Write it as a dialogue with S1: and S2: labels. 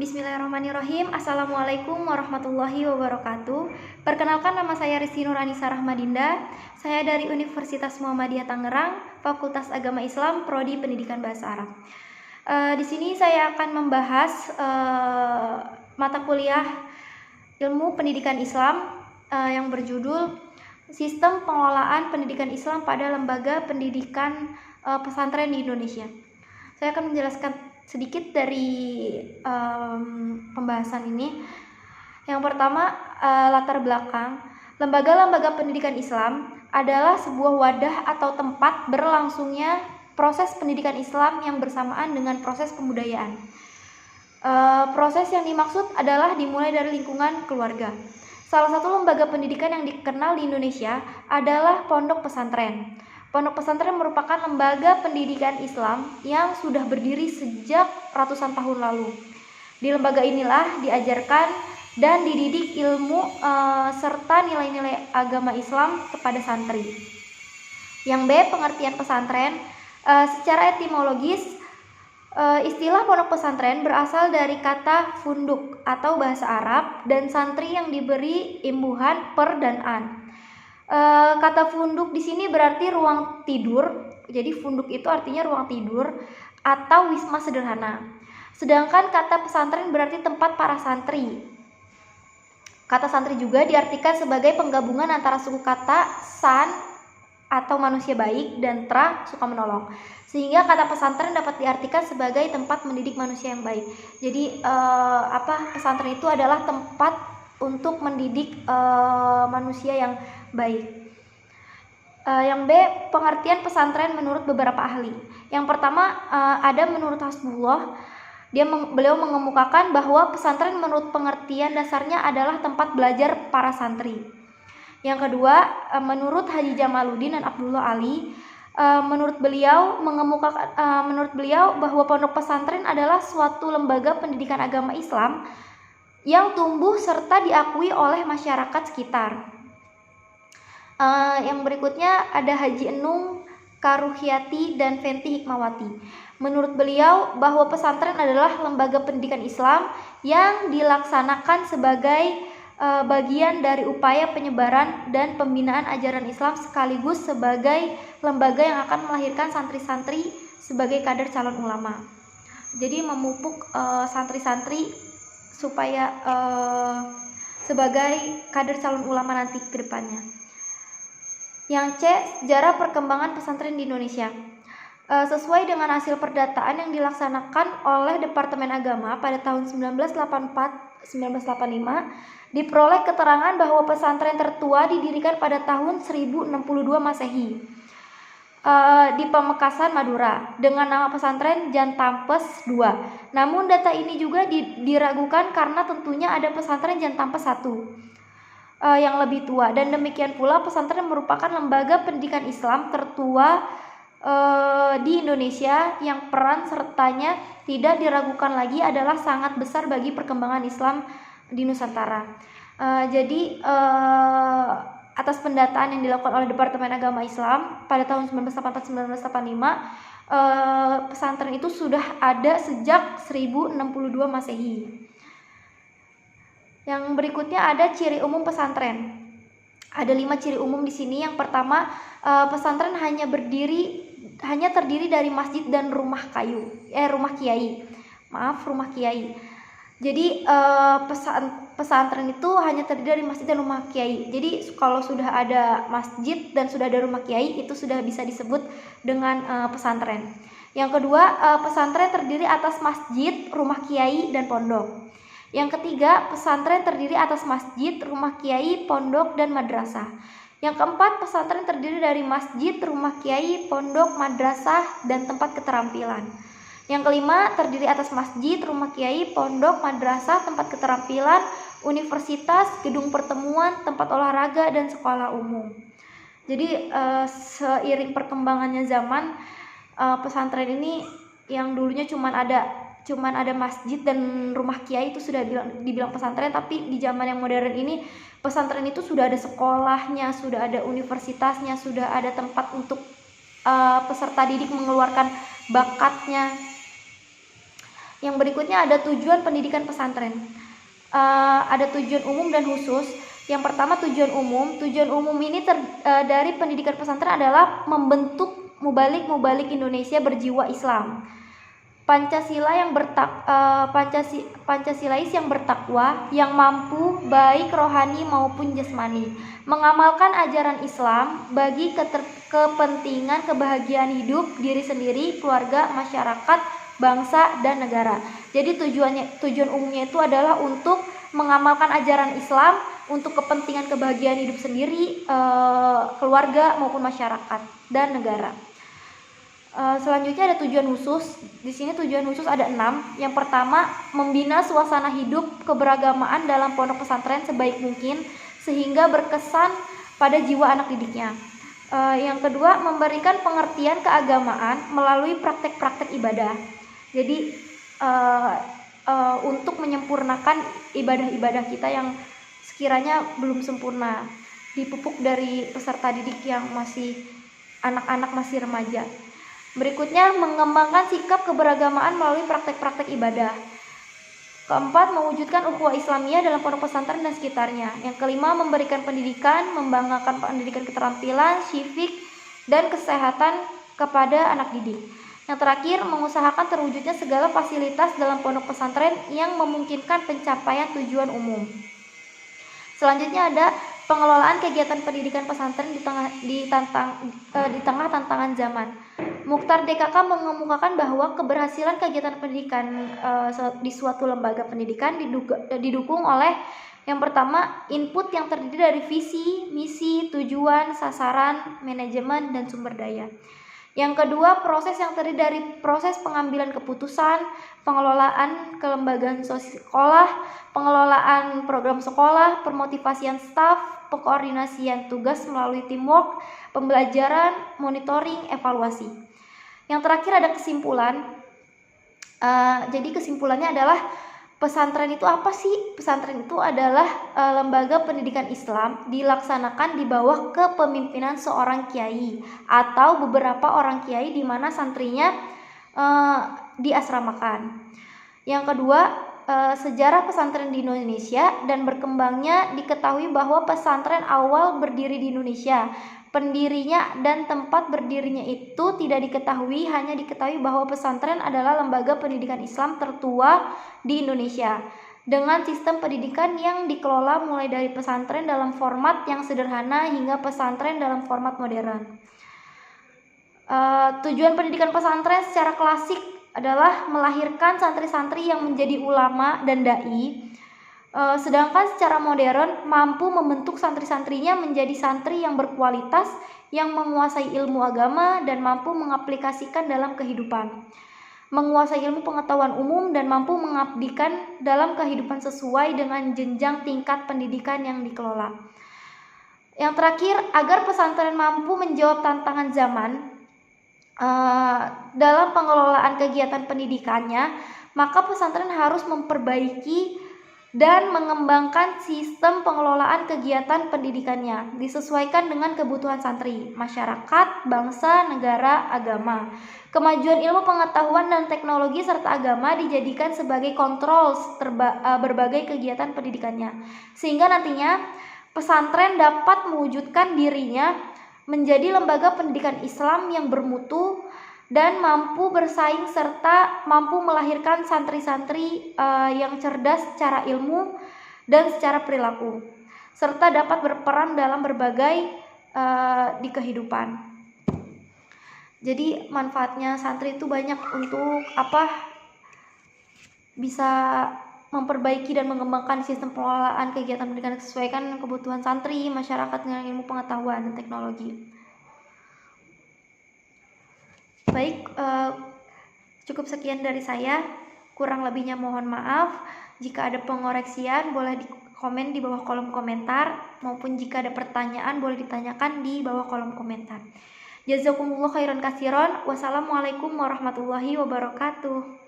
S1: Bismillahirrahmanirrahim. Assalamualaikum warahmatullahi wabarakatuh. Perkenalkan, nama saya Rizky Nuranisa Rahmadinda. Saya dari Universitas Muhammadiyah Tangerang, Fakultas Agama Islam, Prodi Pendidikan Bahasa Arab. Di sini saya akan membahas mata kuliah Ilmu Pendidikan Islam yang berjudul Sistem Pengelolaan Pendidikan Islam pada Lembaga Pendidikan Pesantren di Indonesia. Saya akan menjelaskan sedikit dari pembahasan ini. Yang pertama, latar belakang. Lembaga-lembaga pendidikan Islam adalah sebuah wadah atau tempat berlangsungnya proses pendidikan Islam yang bersamaan dengan proses pembudayaan. Proses yang dimaksud adalah dimulai dari lingkungan keluarga. Salah satu lembaga pendidikan yang dikenal di Indonesia adalah pondok pesantren. Pondok pesantren merupakan lembaga pendidikan Islam yang sudah berdiri sejak ratusan tahun lalu. Di lembaga inilah diajarkan dan dididik ilmu serta nilai-nilai agama Islam kepada santri. Yang B, pengertian pesantren. Secara etimologis, istilah pondok pesantren berasal dari kata funduk atau bahasa Arab dan santri yang diberi imbuhan per dan an. Kata funduk di sini berarti ruang tidur. Jadi funduk itu artinya ruang tidur atau wisma sederhana. Sedangkan kata pesantren berarti tempat para santri. Kata santri juga diartikan sebagai penggabungan antara suku kata san atau manusia baik dan tra suka menolong. Sehingga kata pesantren dapat diartikan sebagai tempat mendidik manusia yang baik. Jadi pesantren itu adalah tempat untuk mendidik manusia yang baik. Yang B, pengertian pesantren menurut beberapa ahli. Yang pertama ada menurut Hasbullah. Beliau mengemukakan bahwa pesantren menurut pengertian dasarnya adalah tempat belajar para santri. Yang kedua, menurut Haji Jamaluddin dan Abdullah Ali, menurut beliau bahwa pondok pesantren adalah suatu lembaga pendidikan agama Islam yang tumbuh serta diakui oleh masyarakat sekitar. Yang berikutnya ada Haji Enung Karuhyati dan Fenty Hikmawati. Menurut beliau bahwa pesantren adalah lembaga pendidikan Islam yang dilaksanakan sebagai bagian dari upaya penyebaran dan pembinaan ajaran Islam sekaligus sebagai lembaga yang akan melahirkan santri-santri sebagai kader calon ulama. Jadi memupuk santri-santri supaya sebagai kader calon ulama nanti ke depannya. Yang C, sejarah perkembangan pesantren di Indonesia. Sesuai dengan hasil perdataan yang dilaksanakan oleh Departemen Agama pada tahun 1984-1985, diperoleh keterangan bahwa pesantren tertua didirikan pada tahun 1062 Masehi di Pamekasan, Madura dengan nama pesantren Jantampes II. Namun data ini juga diragukan karena tentunya ada pesantren Jantampes I yang lebih tua, dan demikian pula pesantren merupakan lembaga pendidikan Islam tertua di Indonesia yang peran sertanya tidak diragukan lagi adalah sangat besar bagi perkembangan Islam di Nusantara. Atas pendataan yang dilakukan oleh Departemen Agama Islam pada tahun 1984-1985, pesantren itu sudah ada sejak 1062 Masehi. Yang berikutnya ada ciri umum pesantren. Ada 5 ciri umum di sini. Yang pertama, pesantren hanya terdiri dari masjid dan rumah kiai. Rumah kiai. Jadi pesantren itu hanya terdiri dari masjid dan rumah kiai. Jadi kalau sudah ada masjid dan sudah ada rumah kiai, itu sudah bisa disebut dengan pesantren. Yang kedua, pesantren terdiri atas masjid, rumah kiai, dan pondok. Yang ketiga, pesantren terdiri atas masjid, rumah kiai, pondok, dan madrasah. Yang keempat, pesantren terdiri dari masjid, rumah kiai, pondok, madrasah, dan tempat keterampilan. Yang kelima, terdiri atas masjid, rumah kiai, pondok, madrasah, tempat keterampilan, universitas, gedung pertemuan, tempat olahraga, dan sekolah umum. Jadi seiring perkembangannya zaman, pesantren ini yang dulunya cuman ada masjid dan rumah kiai itu sudah dibilang pesantren, tapi di zaman yang modern ini pesantren itu sudah ada sekolahnya, sudah ada universitasnya, sudah ada tempat untuk peserta didik mengeluarkan bakatnya. Yang berikutnya ada tujuan pendidikan pesantren. Ada tujuan umum dan khusus. Yang pertama tujuan umum. Tujuan umum ini dari pendidikan pesantren adalah membentuk mubalik Indonesia berjiwa Islam. Pancasilais yang bertakwa, yang mampu baik rohani maupun jasmani, mengamalkan ajaran Islam bagi kepentingan kebahagiaan hidup diri sendiri, keluarga, masyarakat, bangsa, dan negara. Jadi tujuan umumnya itu adalah untuk mengamalkan ajaran Islam untuk kepentingan kebahagiaan hidup sendiri, keluarga maupun masyarakat dan negara. Selanjutnya ada tujuan khusus. Di sini tujuan khusus ada 6. Yang pertama, membina suasana hidup keberagamaan dalam pondok pesantren sebaik mungkin sehingga berkesan pada jiwa anak didiknya. Yang kedua, memberikan pengertian keagamaan melalui praktek-praktek ibadah. Jadi untuk menyempurnakan ibadah-ibadah kita yang sekiranya belum sempurna, dipupuk dari peserta didik yang masih anak-anak, masih remaja. Berikutnya, mengembangkan sikap keberagamaan melalui praktek-praktek ibadah. Keempat, mewujudkan ukhuwah Islamiyah dalam pondok pesantren dan sekitarnya. Yang kelima, memberikan pendidikan, membanggakan pendidikan keterampilan, civic, dan kesehatan kepada anak didik. Yang terakhir, mengusahakan terwujudnya segala fasilitas dalam pondok pesantren yang memungkinkan pencapaian tujuan umum. Selanjutnya ada pengelolaan kegiatan pendidikan pesantren di tengah tantangan zaman. Mukhtar DKK mengemukakan bahwa keberhasilan kegiatan pendidikan di suatu lembaga pendidikan didukung oleh yang pertama, input yang terdiri dari visi, misi, tujuan, sasaran, manajemen, dan sumber daya. Yang kedua, proses yang terdiri dari proses pengambilan keputusan, pengelolaan kelembagaan sekolah, pengelolaan program sekolah, permotivasian staf, pengkoordinasian tugas melalui teamwork, pembelajaran, monitoring, evaluasi. Yang terakhir ada kesimpulan. Jadi kesimpulannya adalah pesantren itu apa sih? Pesantren itu adalah lembaga pendidikan Islam dilaksanakan di bawah kepemimpinan seorang kiai atau beberapa orang kiai di mana santrinya diasramakan. Yang kedua, sejarah pesantren di Indonesia dan berkembangnya. Diketahui bahwa pesantren awal berdiri di Indonesia. Pendirinya dan tempat berdirinya itu tidak diketahui, hanya diketahui bahwa pesantren adalah lembaga pendidikan Islam tertua di Indonesia dengan sistem pendidikan yang dikelola mulai dari pesantren dalam format yang sederhana hingga pesantren dalam format modern. Tujuan pendidikan pesantren secara klasik adalah melahirkan santri-santri yang menjadi ulama dan dai. Sedangkan secara modern mampu membentuk santri-santrinya menjadi santri yang berkualitas, yang menguasai ilmu agama dan mampu mengaplikasikan dalam kehidupan, menguasai ilmu pengetahuan umum dan mampu mengabdikan dalam kehidupan sesuai dengan jenjang tingkat pendidikan yang dikelola. Yang terakhir, agar pesantren mampu menjawab tantangan zaman dalam pengelolaan kegiatan pendidikannya, maka pesantren harus memperbaiki dan mengembangkan sistem pengelolaan kegiatan pendidikannya disesuaikan dengan kebutuhan santri, masyarakat, bangsa, negara, agama. Kemajuan ilmu pengetahuan dan teknologi serta agama dijadikan sebagai kontrol berbagai kegiatan pendidikannya, sehingga nantinya pesantren dapat mewujudkan dirinya menjadi lembaga pendidikan Islam yang bermutu dan mampu bersaing serta mampu melahirkan santri-santri yang cerdas secara ilmu dan secara perilaku, serta dapat berperan dalam berbagai di kehidupan. Jadi manfaatnya santri itu banyak untuk bisa memperbaiki dan mengembangkan sistem pengelolaan kegiatan pendidikan sesuaikan dengan kebutuhan santri, masyarakat dengan ilmu pengetahuan dan teknologi. Baik, cukup sekian dari saya. Kurang lebihnya mohon maaf. Jika ada pengoreksian boleh komen di bawah kolom komentar, maupun jika ada pertanyaan boleh ditanyakan di bawah kolom komentar. Jazakumullah khairan katsiran. Wassalamualaikum warahmatullahi wabarakatuh.